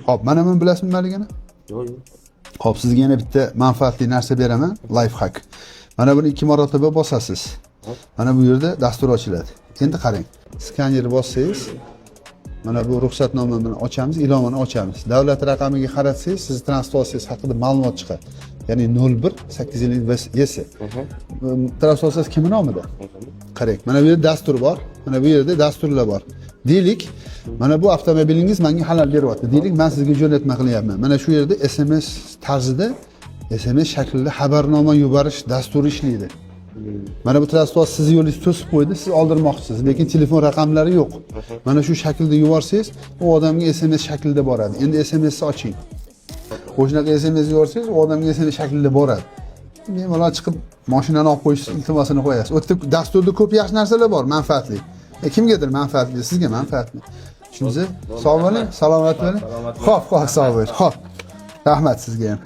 Xo'p, mana buni bilasizmi nimaligini? Yo'q, yo'q. Xo'p, sizga yana bitta manfaatli narsa beraman, life hack. Mana buni 2 marotaba bosasiz. Mana bu yerda dastur ochiladi. Endi qarang. Skanerni bossangiz, mana bu ruxsatnomani bilan ochamiz, ilovani ochamiz. Davlat raqamiga qaratsangiz, siz transportasiz haqida ma'lumot chiqadi. Ya'ni 01 transportasiz kim nomida? Qarang, mana bu yerda dastur bor, mana bu yerda dasturlar bor. Deylik, mana bu avtomobilingiz menga xalal beryapti. Deylik, men sizga jo'natma qilyapman. Mana shu yerda SMS tarzida, SMS shaklida xabarnoma yuborish dasturi ishlaydi. Mana bu transport sizni yo'lingizni to'sib qo'ydi, siz oldirmoqchisiz, lekin telefon raqamlari yo'q. Mana shu shaklda yuborsangiz, u odamga SMS shaklida boradi. Endi SMSni oching. O'shanaqa SMS yuborsangiz, u odamga SMS shaklida boradi. Bemalol chiqib mashinani olib qo'yish iltimosini qo'yasiz. O'tda dasturda ko'p yaxshi narsalar bor, manfaatli. Kimgadir manfaatli, sizga manfaatli. Tushundingizmi? Sog' bo'ling, salomat bo'ling. Xo'p, sog' bo'ling. Xo'p. Rahmat sizga ham.